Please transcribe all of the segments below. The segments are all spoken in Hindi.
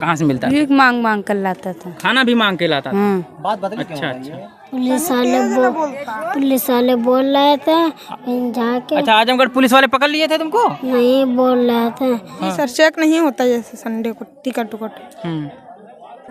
कहाँ से मिलता था? भीख मांग मांग कर लाता था। खाना भी मांग के लाता था? हाँ। अच्छा अच्छा। पुलिस वाले बोल रहे थे जाके। अच्छा, आजमगढ़ पुलिस वाले पकड़ लिए थे तुमको? नहीं बोल रहे थे। हाँ। सर चेक नहीं होता जैसे संडे को टिकट उकट।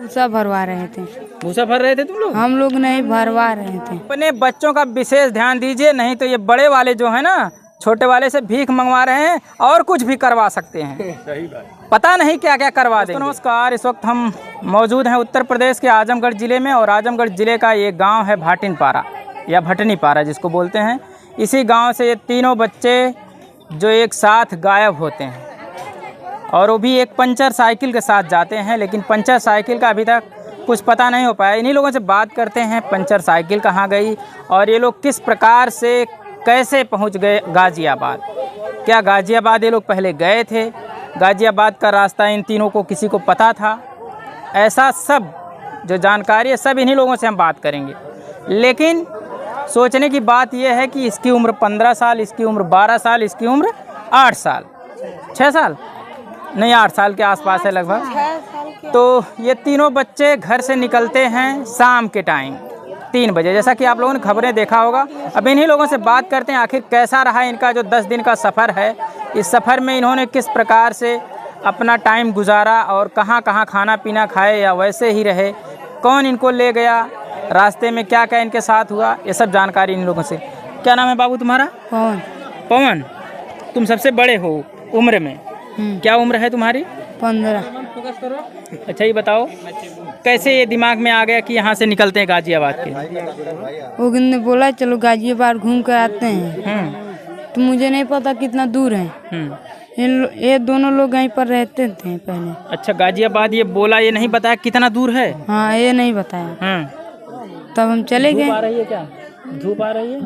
भूसा भरवा रहे थे। भूसा भर रहे थे तुम लोग? हम लोग नहीं भरवा रहे थे। अपने बच्चों का विशेष ध्यान दीजिए, नहीं तो ये बड़े वाले जो है ना, छोटे वाले से भीख मंगवा रहे हैं और कुछ भी करवा सकते हैं। सही बात। पता नहीं क्या क्या करवा देंगे। नमस्कार, इस वक्त हम मौजूद हैं उत्तर प्रदेश के आजमगढ़ ज़िले में, और आजमगढ़ ज़िले का ये गांव है भाटिनपारा या भटनीपारा जिसको बोलते हैं। इसी गांव से ये तीनों बच्चे जो एक साथ गायब होते हैं, और वो भी एक पंचर साइकिल के साथ जाते हैं, लेकिन पंचर साइकिल का अभी तक कुछ पता नहीं हो पाया। इन्हीं लोगों से बात करते हैं, पंचर साइकिल कहाँ गई और ये लोग किस प्रकार से कैसे पहुंच गए गाज़ियाबाद। क्या गाज़ियाबाद ये लोग पहले गए थे? गाज़ियाबाद का रास्ता इन तीनों को किसी को पता था? ऐसा सब जो जानकारी है सब इन्हीं लोगों से हम बात करेंगे। लेकिन सोचने की बात यह है कि इसकी उम्र 15 साल, इसकी उम्र 12 साल, इसकी उम्र 8 साल, 6 साल नहीं 8 साल के आसपास है लगभग। तो ये तीनों बच्चे घर से निकलते हैं शाम के टाइम 3 बजे, जैसा कि आप लोगों ने खबरें देखा होगा। अब इन्हीं लोगों से बात करते हैं आखिर कैसा रहा इनका जो 10 दिन का सफ़र है। इस सफ़र में इन्होंने किस प्रकार से अपना टाइम गुजारा और कहाँ कहाँ खाना पीना खाए या वैसे ही रहे, कौन इनको ले गया, रास्ते में क्या क्या इनके साथ हुआ, ये सब जानकारी इन लोगों से। क्या नाम है बाबू तुम्हारा? पवन। पवन, तुम सबसे बड़े हो उम्र में, क्या उम्र है तुम्हारी? 15। अच्छा, ये बताओ कैसे ये दिमाग में आ गया कि यहाँ से निकलते हैं गाज़ियाबाद के? वो ने बोला चलो गाज़ियाबाद घूम कर आते हैं। तो मुझे नहीं पता कितना दूर है। ये दोनों लोग यहीं पर रहते थे पहले। अच्छा, गाज़ियाबाद ये बोला, ये नहीं बताया कितना दूर है? हाँ, ये नहीं बताया। तब हम चले गए। धूप आ रही है क्या? धूप आ रही है?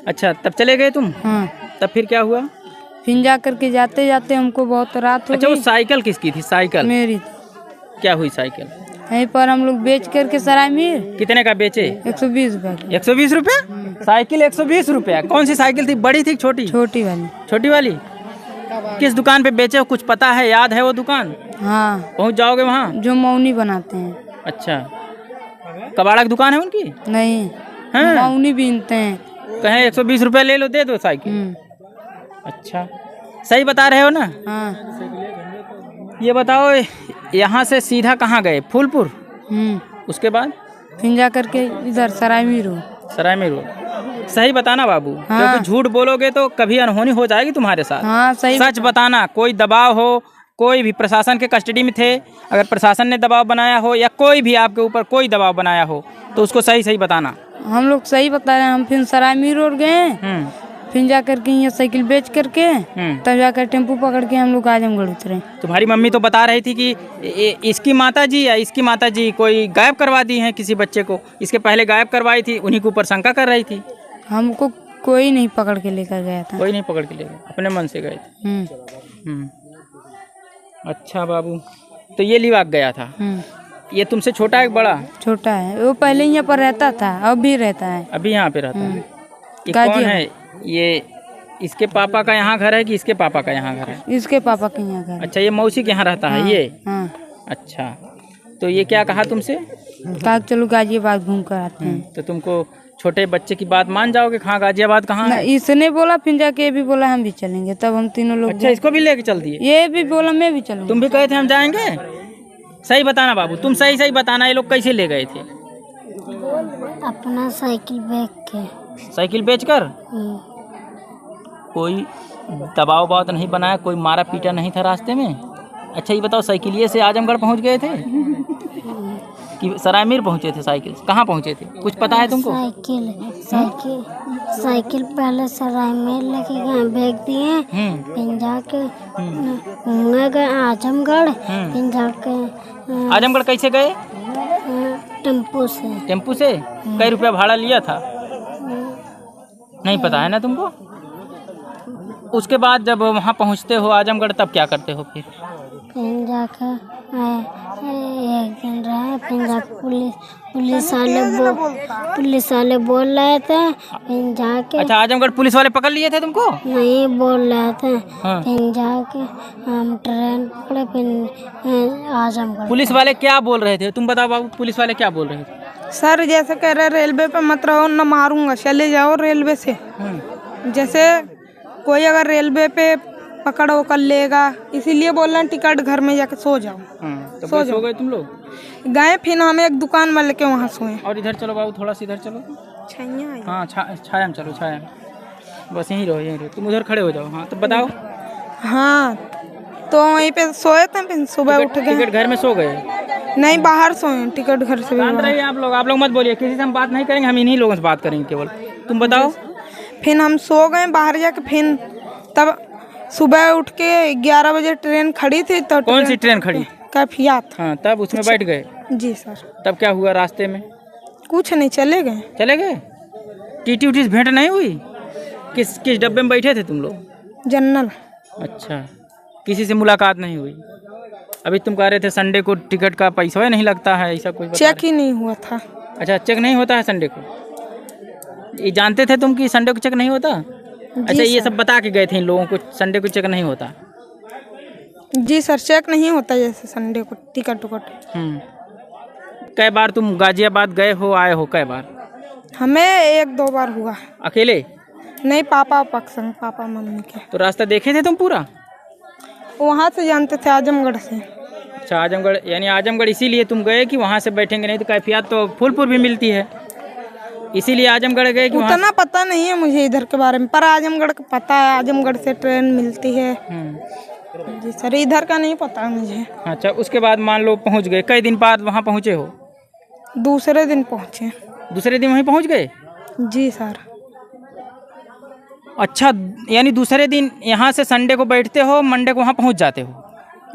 अच्छा, तब चले गए तुम? हाँ। तब फिर क्या हुआ? फिर जा करके जाते जाते हमको बहुत रात हो गई। अच्छा, वो साइकिल किसकी थी? साइकिल मेरी। क्या हुई साइकिल? यहीं पर हम लोग बेच करके सरायमीर। कितने का बेचे? 120 रुपये। 120 रुपये? साइकिल 120 रुपये? कौन सी साइकिल थी, बड़ी थी छोटी? छोटी वाली। छोटी वाली? किस दुकान पे बेचे हो, कुछ पता है, याद है वो दुकान? हाँ। पहुंच जाओगे वहाँ? जो मौनी बनाते हैं। अच्छा, कबाड़ा की दुकान है उनकी? नहीं, मौनी बीनते हैं। कहें 120 रुपये ले लो, दे दो साइकिल। अच्छा, सही बता रहे हो ना? हाँ। ये बताओ यहाँ से सीधा कहाँ गए? फूलपुर? उसके बाद फिर जा करके इधर सरायमीर हो। सरायमीर हो? सही बताना बाबू। हाँ। क्योंकि झूठ बोलोगे तो कभी अनहोनी हो जाएगी तुम्हारे साथ। हाँ, सही। सच बताना। कोई दबाव हो, कोई भी प्रशासन के कस्टडी में थे, अगर प्रशासन ने दबाव बनाया हो या कोई भी आपके ऊपर कोई दबाव बनाया हो तो उसको सही सही बताना। हम लोग सही बता रहे हैं। हम फिर सरायमीर रोड गए, फिर जा करके यहाँ साइकिल बेच करके तब जाकर टेम्पू पकड़ के हम लोग आजमगढ़ उतरे। तुम्हारी मम्मी तो बता रही थी कि इसकी माताजी या इसकी माताजी कोई गायब करवा दी हैं किसी बच्चे को, इसके पहले गायब करवाई थी, उन्हीं के ऊपर शंका कर रही थी। हमको कोई नहीं पकड़ के लेकर गया था। कोई नहीं पकड़ के ले गया, अपने मन से गए थे। अच्छा बाबू, तो ये लिवाक गया था। ये तुमसे छोटा है बड़ा? छोटा है। वो पहले यहाँ पर रहता था, अब भी रहता है। अभी यहाँ पे रहता है। ये कौन है? ये इसके पापा का यहाँ घर है कि इसके पापा का यहाँ घर है? इसके पापा के यहाँ घर। अच्छा, ये मौसी के यहाँ रहता है। ये? अच्छा, तो ये क्या कहा तुमसे? कहा चलो गाज़ियाबाद घूम कर आते हैं। तो तुमको छोटे बच्चे की बात मान जाओगे? कहाँ गाज़ियाबाद कहाँ है? इसने बोला, फिर जाके ये भी बोला हम भी चलेंगे, तब हम तीनों लोग। अच्छा, इसको भी लेके चल दिए? ये भी बोला मैं भी चलूंगा। तुम भी कहे थे हम जाएंगे? सही बताना बाबू, तुम सही सही बताना, ये लोग कैसे ले गए थे? अपना साइकिल बेच के। साइकिल बेचकर? कोई दबाव उबाव तो नहीं बनाया, कोई मारा पीटा नहीं था रास्ते में? अच्छा, ये बताओ साइकिलिए से आजमगढ़ पहुंच गए थे कि सरायमीर पहुंचे थे? साइकिल कहाँ पहुंचे थे, कुछ पता है तुमको? साइकिल पहले सरायमीर लेके गए, बेच दिए। फिर जाके घूमने गए आजमगढ़। फिर जाके आजमगढ़ कैसे गए? टेम्पू से। टेम्पू से? कई रुपया भाड़ा लिया था? नहीं पता है ना तुमको? उसके बाद जब वहाँ पहुँचते हो आजमगढ़, तब क्या करते हो फिर? फिर जाकर एक दिन रहे, फिर जाकर पुलिस वाले बोल रहे थे, फिर जाके अच्छा, आजमगढ़ पुलिस वाले पकड़ लिए थे तुमको? नहीं बोल रहे थे। हाँ। फिर जाके हम ट्रेन पकड़े, फिर आजमगढ़। पुलिस वाले क्या बोल रहे थे, तुम बताओ बाबू, पुलिस वाले क्या बोल रहे थे? सर जैसे कह रहे रेलवे पे मत रहो, न मारूंगा, चले जाओ रेलवे से। जैसे कोई अगर रेलवे पे पकड़ कर लेगा, इसीलिए बोल रहे हैं टिकट घर में जाके सो जाओ। तो सो गए तुम लोग? गए, फिर हमें एक दुकान में लेके वहाँ सोए। और इधर चलो बाबू, थोड़ा सा इधर चलो। छैया हाँ, छाया में चलो, छाया में। बस यहीं रहो, यहीं रहो, तुम उधर खड़े हो जाओ। हाँ, तो बताओ। हाँ, तो वहीं पे सोए थे, फिर सुबह उठ गए। टिकट घर में सो गए? नहीं, बाहर सोए, टिकट घर से भी शांत बाहर। रहिए आप लोग मत बोलिए, किसी से हम बात नहीं करेंगे, हम इन्हीं लोगों से बात करेंगे केवल। तुम बताओ। फिर हम सो गए बाहर जाके, फिर तब सुबह उठ के 11 बजे ट्रेन खड़ी थी। तो कौन सी ट्रेन खड़ी? कैफियत। हाँ, तब उसमें बैठ गए? जी सर। तब क्या हुआ रास्ते में? कुछ नहीं, चले गए। चले गए? टीटी उटी से भेंट नहीं हुई? किस डब्बे में बैठे थे तुम लोग? जनरल। अच्छा, किसी से मुलाकात नहीं हुई? अभी तुम कह रहे थे संडे को टिकट का पैसा नहीं लगता है, ऐसा कुछ चेक ही नहीं हुआ था। अच्छा, चेक नहीं होता है संडे को? ये जानते थे तुम कि संडे को चेक नहीं होता? अच्छा, ये सब बता के गए थे इन लोगों को संडे को चेक नहीं होता? जी सर, चेक नहीं होता जैसे संडे को टिकट उकट। कई बार तुम गाजियाबाद गए हो, आए हो कई बार? हमें 1-2 बार हुआ। अकेले? नहीं, पापा संग, पापा मम्मी के। तो रास्ता देखे थे तुम पूरा? वहाँ से जानते थे, आजमगढ़ से। अच्छा, आजमगढ़, यानी आजमगढ़ इसीलिए तुम गए कि वहाँ से बैठेंगे, नहीं तो कैफियत तो फूलपुर भी मिलती है, इसीलिए आजमगढ़ गए कि उतना पता नहीं है मुझे इधर के बारे में, पर आजमगढ़ का पता है, आजमगढ़ से ट्रेन मिलती है। जी सर, इधर का नहीं पता मुझे। अच्छा, उसके बाद मान लो पहुँच गए, कई दिन बाद वहाँ पहुँचे हो? दूसरे दिन पहुँचे। दूसरे दिन वहीं पहुँच गए? जी सर। अच्छा, यानी दूसरे दिन यहाँ से संडे को बैठते हो, मंडे को वहाँ पहुँच जाते हो?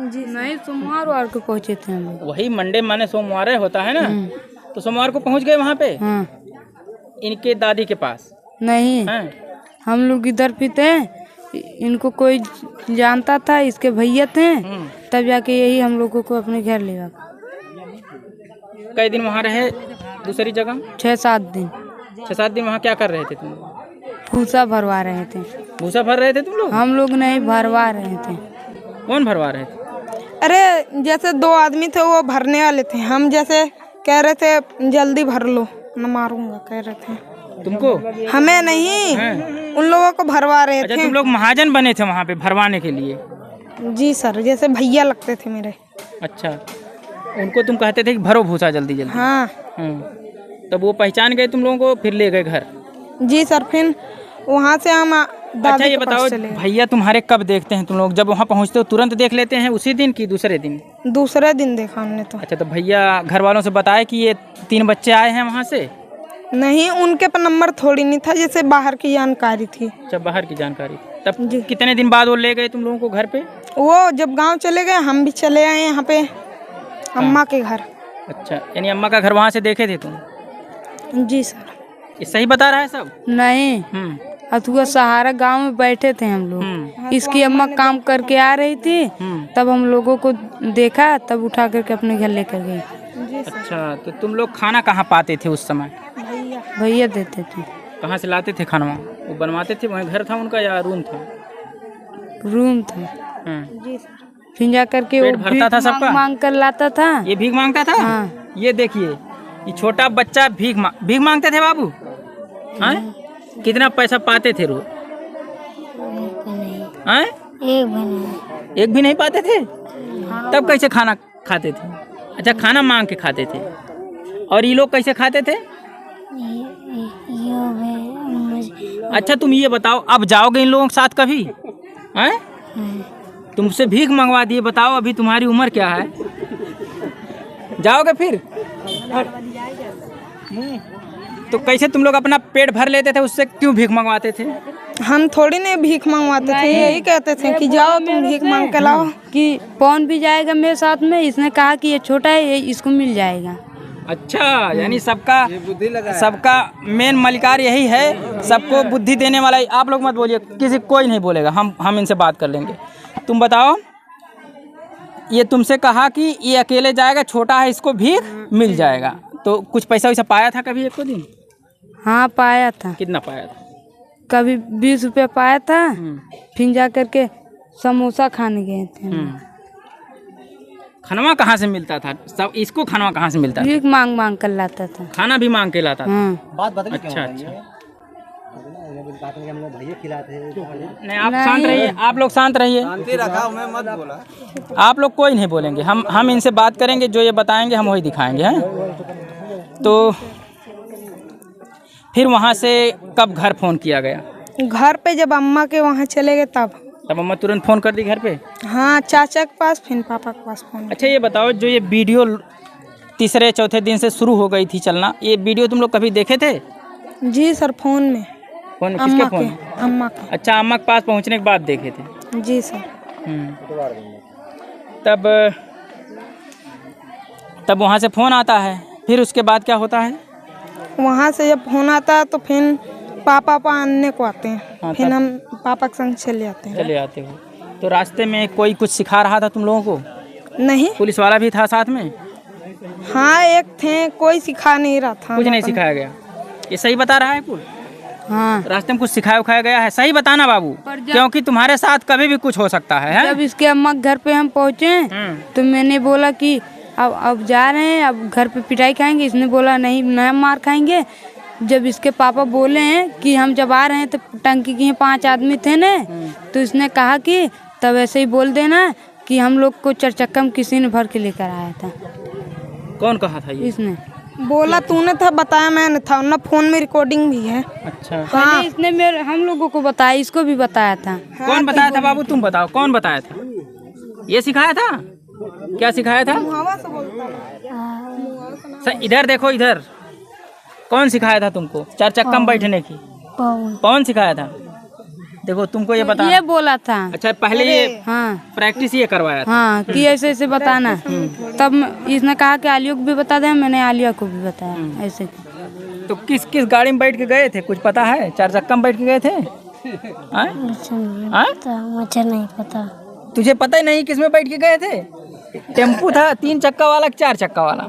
जी नहीं, सोमवार को पहुँचे थे हम लोग। वही मंडे माने सोमवार होता है ना, तो सोमवार को पहुँच गए वहाँ पे? हाँ। इनके दादी के पास? नहीं, हम लोग इधर भी थे, इनको कोई जानता था, इसके भैया थे, तब जाके यही हम लोगों को अपने घर ले गया। कई दिन वहाँ रहे दूसरी जगह? 6-7 दिन। 6-7 दिन वहाँ क्या कर रहे थे तुम? भूसा भरवा रहे थे। भूसा भर रहे थे तुम लोग? हम लोग नहीं, भरवा रहे थे। कौन भरवा रहे थे? अरे जैसे 2 आदमी थे, वो भरने वाले थे, हम जैसे कह रहे थे जल्दी भर लो, न मारूंगा कह रहे थे। तुमको? हमें नहीं, उन लोगों को भरवा रहे अच्छा, थे। तुम लोग महाजन बने थे वहाँ पे भरवाने के लिए? जी सर, जैसे भैया लगते थे मेरे। अच्छा, उनको तुम कहते थे कि भरो भूसा जल्दी जल्दी? हाँ। तब वो पहचान गए तुम लोगों को, फिर ले गए घर? जी सर, फिर वहाँ से हम अच्छा, ये बताओ भैया तुम्हारे कब देखते हैं तुम लोग? जब वहाँ पहुँचते हो तुरंत देख लेते हैं उसी दिन कि दूसरे दिन? दूसरे दिन देखा हमने तो। अच्छा, तो भैया घर वालों से बताया कि ये 3 बच्चे आए हैं वहाँ से? नहीं, उनके पर नंबर थोड़ी नहीं था, जैसे बाहर की जानकारी थी। अच्छा, बाहर की जानकारी। तब कितने दिन बाद वो ले गए तुम लोगों को घर पे? वो जब गांव चले गए, हम भी चले आए यहाँ पे अम्मा के घर। अच्छा, यानी अम्मा का घर वहाँ से देखे थे तुम? जी सर। ये सही बता रहा है सब? नहीं, अथुआ सहारा गांव में बैठे थे हम लोग। इसकी अम्मा काम करके आ रही थी, तब हम लोगों को देखा, तब उठा करके अपने घर लेकर गई। अच्छा, तो तुम लोग खाना कहाँ पाते थे उस समय? भैया देते थे। कहाँ से लाते थे खाना? वो बनवाते थे, वहीं घर था उनका या रूम था? रूम था। जी सर। फिर जा करके पेट भरता था सबका? मांग कर लाता था। ये भीख मांगता था? हाँ। ये देखिए, ये छोटा बच्चा भीख मांगते थे बाबू? हाँ? कितना पैसा पाते थे रोज? एक भी नहीं पाते थे? तब कैसे खाना खाते थे? अच्छा, खाना मांग के खाते थे। और ये लोग कैसे खाते थे? अच्छा, तुम ये बताओ, अब जाओगे इन लोगों के साथ कभी? हैं? तुमसे भीख मंगवा दिए, बताओ अभी तुम्हारी उम्र क्या है? जाओगे फिर? तो कैसे तुम लोग अपना पेट भर लेते थे, उससे क्यों भीख मंगवाते थे? हम थोड़ी नहीं भीख मंगवाते थे, यही कहते थे कि जाओ तुम भीख मांग के लाओ। कि कौन भी जाएगा मेरे साथ में, इसने कहा कि ये छोटा है, ये इसको मिल जाएगा। अच्छा, यानी सबका मेन मलिकार यही है, सबको बुद्धि देने वाला। आप लोग मत बोलिए, कोई नहीं बोलेगा, हम इनसे बात कर लेंगे। तुम बताओ, ये तुमसे कहा कि ये अकेले जाएगा, छोटा है, इसको भीख मिल जाएगा। तो कुछ पैसा वैसा पाया था कभी एक को दिन? हाँ पाया था, कितना पाया था? कभी 20 रुपये पाया था। फिर जा करके समोसा खाने गए थे। खाना कहाँ से मिलता था? सब इसको खाना कहाँ से मिलता था? भीख मांग मांग कर लाता था। खाना भी मांग के लाता था? हाँ। अच्छा अच्छा। नहीं, आप शांत रहिए, आप लोग शांत रहिए, आप लोग कोई नहीं बोलेंगे। हम इनसे बात करेंगे, जो ये बताएंगे हम वही दिखाएंगे, हैं? तो फिर वहाँ से कब घर फोन किया गया? घर पे जब अम्मा के वहाँ चले गए तब अम्मा तुरंत फोन कर दी घर पे? हाँ, चाचा के पास, फिर पापा के पास फोन। अच्छा ये बताओ, जो ये वीडियो तीसरे चौथे दिन से शुरू हो गई थी चलना, ये वीडियो तुम लोग कभी देखे थे? जी सर, फोन में। फोन किसके फोन? अम्मा के। अच्छा, अम्मा के पास पहुँचने के बाद देखे थे? जी सर। तब वहाँ से फ़ोन आता है, फिर उसके बाद क्या होता है? वहाँ से जब फोन आता है तो फिर पापा आने को आते हैं। हाँ, फिर हम पापा के संग चले आते हैं। चले आते हो। तो रास्ते में कोई कुछ सिखा रहा था तुम लोगों को? नहीं। पुलिस वाला भी था साथ में? हाँ, एक थे, कोई सिखा नहीं रहा था। कुछ नहीं सिखाया गया? ये सही बता रहा है कुछ? हाँ। रास्ते में कुछ सिखाया उखाया गया है? सही बताना बाबू, क्योंकि तुम्हारे साथ कभी भी कुछ हो सकता है। जब इसके अम्मा के घर पे हम पहुँचे तो मैंने बोला कि अब जा रहे हैं, अब घर पे पिटाई खाएंगे। इसने बोला नहीं, नया मार खाएंगे। जब इसके पापा बोले हैं कि हम जब आ रहे हैं तो टंकी के 5 आदमी थे ना, तो इसने कहा कि तब ऐसे ही बोल देना कि हम लोग को 4 चक्का में किसी ने भर के लेकर आया था। कौन कहा था ये? इसने बोला, तूने था, बताया मैंने था ना, फोन में रिकॉर्डिंग भी है। अच्छा। हाँ, इसने हम लोगों को बताया, इसको भी बताया था। कौन बताया था बाबू? तुम बताओ, कौन बताया था? ये सिखाया था? क्या सिखाया था? सर इधर देखो, इधर कौन सिखाया था तुमको 4 चक्का में बैठने की? कौन सिखाया था? देखो तुमको ये बता, ये बोला था। अच्छा, पहले ये हाँ प्रैक्टिस ये करवाया था? हाँ, कि ऐसे ऐसे बताना। तब इसने कहा कि आलिया को भी बता दे, मैंने आलिया को भी बताया ऐसे। तो किस किस गाड़ी में बैठ के गए थे, कुछ पता है? 4 चक्का में बैठ के गए थे? मुझे नहीं पता। तुझे पता ही नहीं किस में बैठ के गए थे? टेम्पू था 3 चक्का वाला कि 4 चक्का वाला?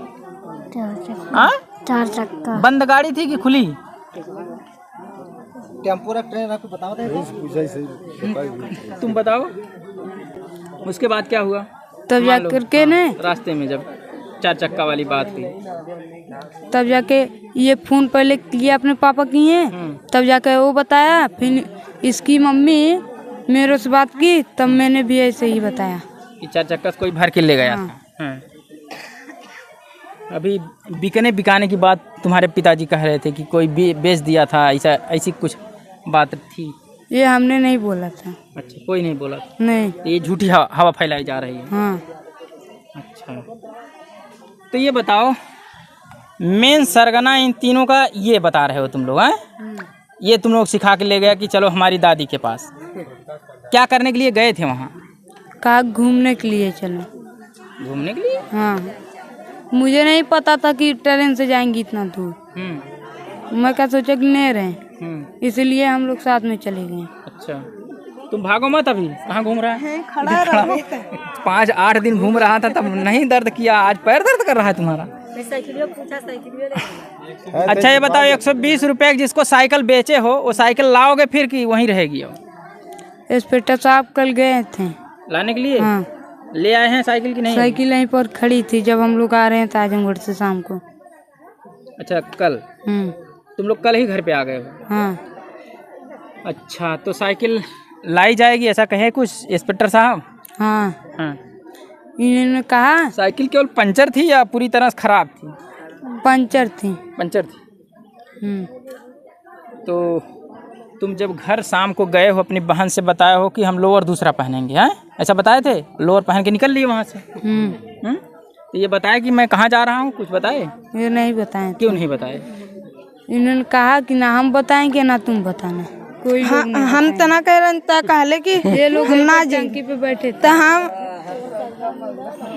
4 चक्का। बंद गाड़ी थी कि खुली? टेम्पो ट्रेन आपको बताओ तुम बताओ, उसके बाद क्या हुआ? तब जा करके ने रास्ते में जब 4 चक्का वाली बात हुई, तब जाके ये फोन पहले किया अपने पापा किए, तब जाके वो बताया। फिर इसकी मम्मी मेरे से बात की, तब मैंने भी ऐसे ही बताया कि 4 चक्का से कोई भर के ले गया था। हाँ। अभी बिकाने की बात तुम्हारे पिताजी कह रहे थे कि कोई बेच दिया था, ऐसी कुछ बात थी? ये हमने नहीं बोला था। अच्छा, कोई नहीं बोला था? नहीं। तो ये झूठी हवा फैलाई जा रही है। हाँ। अच्छा, तो ये बताओ, मेन सरगना इन तीनों का ये बता रहे हो तुम लोग? हैं, ये तुम लोग सिखा के ले गया कि चलो हमारी दादी के पास। क्या करने के लिए गए थे वहाँ? कहा घूमने के लिए चलो। घूमने के लिए? हाँ, मुझे नहीं पता था कि ट्रेन से जाएंगी इतना दूर। मैं क्या सोचा कि नहीं रहे, इसलिए हम लोग साथ में चले गए। अच्छा, तुम भागो मत, अभी कहाँ घूम रहा है? खड़ा रहो। 5-8 दिन घूम रहा था तब नहीं दर्द किया, आज पैर दर्द कर रहा है तुम्हारा? अच्छा ये बताओ, 120 रुपए जिसको साइकिल बेचे हो, वो साइकिल लाओगे फिर कि वहीं रहेगी? इंस्पेक्टर साहब कल गए थे लाने के लिए? हाँ। ले आए हैं साइकिल की? नहीं, साइकिल यहीं पर खड़ी थी जब हम लोग आ रहे हैं आजमगढ़ से शाम को। अच्छा, कल तुम लोग कल ही घर पे आ गए हो? हाँ। अच्छा, तो साइकिल लाई जाएगी ऐसा कहे कुछ इंस्पेक्टर साहब? हाँ। हाँ। इन्होंने कहा साइकिल केवल पंचर थी या पूरी तरह से खराब थी? पंचर थी। पंचर थी। तो तुम जब घर शाम को गए हो, अपनी बहन से बताया हो कि हम लोअर दूसरा पहनेंगे, हैं? ऐसा बताए थे? लोअर पहन के निकल लिए वहाँ से? तो ये बताया कि मैं कहाँ जा रहा हूँ, कुछ बताए? ये नहीं बताए। क्यों नहीं बताए? इन्होंने कहा कि ना हम बताएंगे ना तुम बताना। कोई हम तो ना कह रहे, कहले कि ये लोग ना जंकी पे बैठे तो हम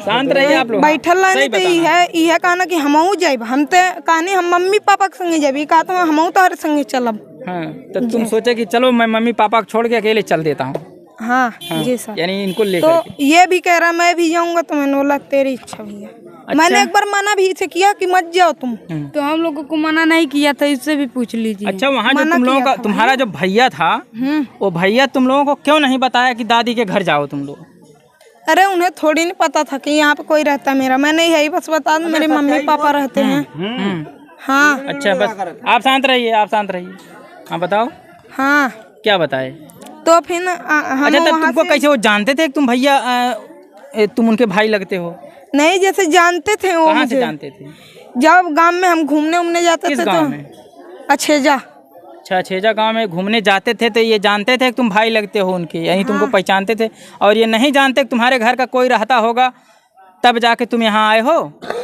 शांत रहिए आप लोग। बैठल रहने तो यह कहना कि हमहू जाइब। हम तो कहनी हम मम्मी पापा के संगे जाबी, कहा तो हमहू तोहरे संगे चलब। हाँ, तो तुम सोचे कि चलो मैं मम्मी पापा को छोड़ के अकेले चल देता हूँ? हाँ जी सर। यानी इनको तो लेकर के। ये भी कह रहा मैं भी जाऊंगा, तो मैंने बोला तेरी इच्छा भैया। मैंने एक बार मना भी इसे किया कि मत जाओ तुम, तो हम लोगों को मना नहीं किया था, इससे भी पूछ लीजिए। अच्छा, वहाँ जो मना तुम लोगों किया का था तुम्हारा जो भैया था, वो भैया तुम लोगों को क्यों नहीं बताया कि दादी के घर जाओ तुम लोग? अरे उन्हें थोड़ी नहीं पता था कि यहाँ पे कोई रहता है मेरा। मैंने यही बस बता दूं मेरे मम्मी पापा रहते हैं। हाँ अच्छा, बस आप शांत रहिए, आप शांत रहिए। हाँ बताओ, हाँ। क्या बताए? तो फिर हम अच्छा, तब वहाँ तुमको से कैसे वो जानते थे कि तुम भैया तुम उनके भाई लगते हो? नहीं, जैसे जानते थे वो कहाँ से मुझे। जानते थे? जब गांव में हम घूमने उमने जाते किस थे गांव तो में? अच्छेजा। अच्छा, छेजा गांव में घूमने जाते थे तो ये जानते थे कि तुम भाई लगते हो उनके, यानी तुमको पहचानते थे। और ये नहीं जानते कि तुम्हारे घर का कोई रहता होगा, तब जाके तुम यहाँ आए हो?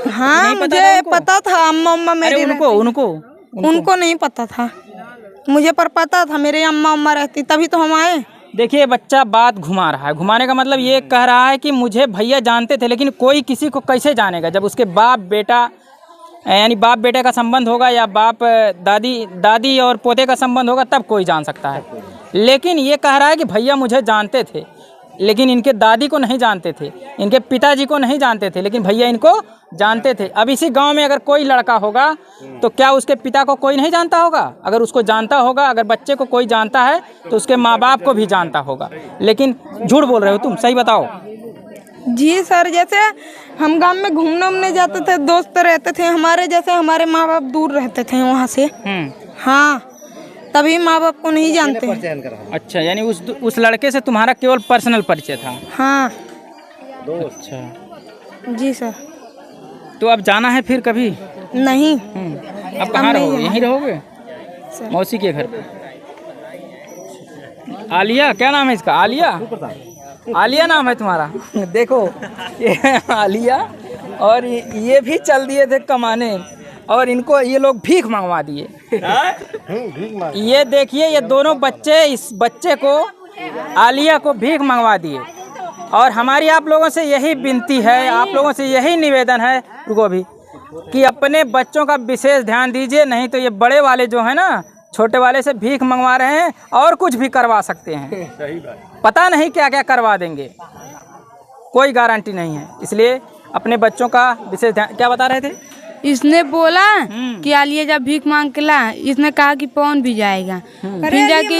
हाँ, नहीं पता था मुझे उनको? पता था अम्मा उम्मा मेरे अरे उनको उनको नहीं पता था मुझे, पर पता था मेरे अम्मा उम्मा रहती, तभी तो हम आए। देखिए, बच्चा बात घुमा रहा है। घुमाने का मतलब ये कह रहा है कि मुझे भैया जानते थे, लेकिन कोई किसी को कैसे जानेगा जब उसके बाप बेटा, यानी बाप बेटे का संबंध होगा या बाप दादी और पोते का संबंध होगा, तब कोई जान सकता है। लेकिन ये कह रहा है कि भैया मुझे जानते थे, लेकिन इनके दादी को नहीं जानते थे, इनके पिताजी को नहीं जानते थे, लेकिन भैया इनको जानते थे। अब इसी गांव में अगर कोई लड़का होगा तो क्या उसके पिता को कोई नहीं जानता होगा? अगर उसको जानता होगा, अगर बच्चे को कोई जानता है तो उसके माँ बाप को भी जानता होगा। लेकिन झूठ बोल रहे हो तुम, सही बताओ। जी सर, जैसे हम गांव में घूमने उमने जाते थे, दोस्त रहते थे हमारे, जैसे हमारे माँ बाप दूर रहते थे वहाँ से। हाँ, तभी माँ बाप को नहीं जानते हैं। अच्छा, यानी उस लड़के से तुम्हारा केवल पर्सनल परिचय था? हाँ अच्छा जी सर। तो अब जाना है फिर कभी? नहीं, अब कहाँ रहोगे? यहीं रहोगे मौसी के घर पे? आलिया, क्या नाम है इसका? आलिया नाम है तुम्हारा? देखो, ये आलिया, और ये भी चल दिए थे कमाने, और इनको ये लोग भीख मंगवा दिए। ये देखिए, ये दोनों बच्चे इस बच्चे को, आलिया को भीख मंगवा दिए। और हमारी आप लोगों से यही विनती है, आप लोगों से यही निवेदन है, रुको भी, कि अपने बच्चों का विशेष ध्यान दीजिए, नहीं तो ये बड़े वाले जो है ना, छोटे वाले से भीख मंगवा रहे हैं और कुछ भी करवा सकते हैं। सही बात। पता नहीं क्या क्या करवा देंगे, कोई गारंटी नहीं है। इसलिए अपने बच्चों का विशेष ध्यान। क्या बता रहे थे? इसने बोला कि आलिया जब भीख मांग के ला, इसने कहा कि पवन भी जाएगा। फिर जाके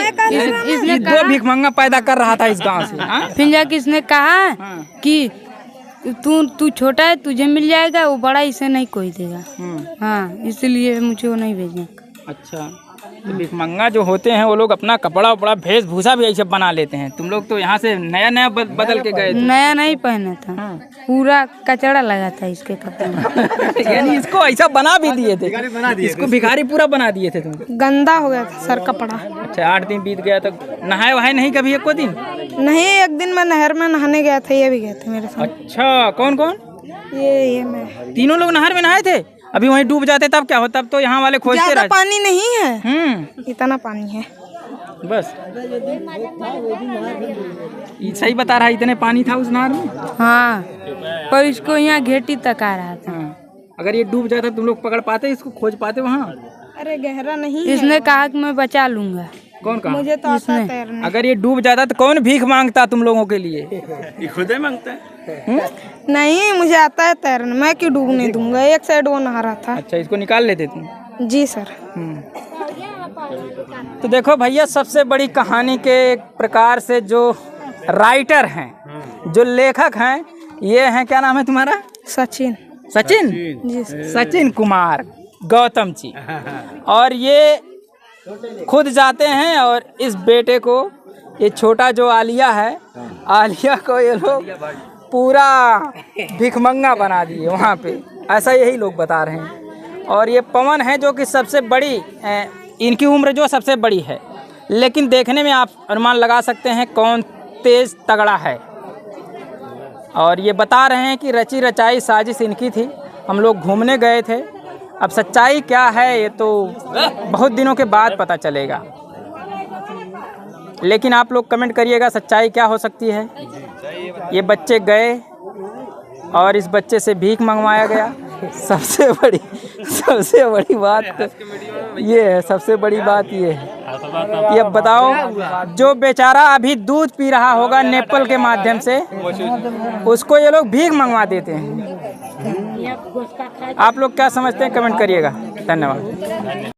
इसने दो भीख मंगा पैदा कर रहा था इस गांव से। फिर जाके इसने कहा कि तू छोटा है, तुझे मिल जाएगा, वो बड़ा, इसे नहीं कोई देगा। हाँ, इसलिए मुझे वो नहीं भेजना। अच्छा, तो भिखमंगा जो होते हैं वो लोग अपना कपड़ा उपड़ा वेशभूषा भी ऐसे बना लेते हैं। तुम लोग तो यहाँ से नया नया बदल के गए थे। नया नहीं पहना था, पूरा कचड़ा लगा था इसके कपड़े में। यानी इसको ऐसा बना भी दिए थे, इसको भिखारी पूरा बना दिए थे तुम? गंदा हो गया था सर कपड़ा। अच्छा, 8 दिन बीत गया, तो नहाए वहाए नहीं कभी एक को दिन? नहीं, एक दिन मैं नहर में नहाने गया था, ये भी गए थे मेरे साथ। अच्छा, कौन कौन? ये मैं। तीनों लोग नहर में नहाए थे? अभी वहीं डूब जाते तब क्या हो? तब तो यहाँ वाले खोजते ज्यादा रहते। पानी नहीं है, इतना पानी है बस। सही बता रहा है, इतने पानी था उस नहर में? हाँ, पर इसको यहाँ घेटी तक आ रहा था। अगर ये डूब जाता तुम लोग पकड़ पाते, इसको खोज पाते वहाँ? अरे गहरा नहीं इसने है। कहा कि मैं बचा लूंगा। कौन कहा? मुझे तो आता है तैरना। अगर ये डूब जाता तो कौन भीख मांगता तुम लोगों के लिए? ये खुद ही मांगता है। नहीं, मुझे आता है तैरना, मैं क्यों डूबने दूंगा। एक साइड वो नहा रहा था। अच्छा, इसको निकाल लेते तुम? जी सर। तो देखो भैया, सबसे बड़ी कहानी के एक प्रकार से जो राइटर हैं, जो लेखक हैं, ये हैं, क्या नाम है तुम्हारा? सचिन। सचिन जी सर। सचिन कुमार गौतम जी। और ये खुद जाते हैं और इस बेटे को, ये छोटा जो आलिया है, आलिया को ये लोग पूरा भिखमंगा बना दिए वहाँ पे, ऐसा यही लोग बता रहे हैं। और ये पवन है जो कि सबसे बड़ी, इनकी उम्र जो सबसे बड़ी है, लेकिन देखने में आप अनुमान लगा सकते हैं कौन तेज तगड़ा है। और ये बता रहे हैं कि रची रचाई साजिश इनकी थी, हम लोग घूमने गए थे। अब सच्चाई क्या है ये तो बहुत दिनों के बाद पता चलेगा, लेकिन आप लोग कमेंट करिएगा सच्चाई क्या हो सकती है। ये बच्चे गए और इस बच्चे से भीख मंगवाया गया। सबसे बड़ी बात ये है, सबसे बड़ी बात ये है। कि अब बताओ, जो बेचारा अभी दूध पी रहा होगा नेपल के माध्यम से, उसको ये लोग भीख मंगवा देते हैं। आप लोग क्या समझते हैं, कमेंट करिएगा। धन्यवाद।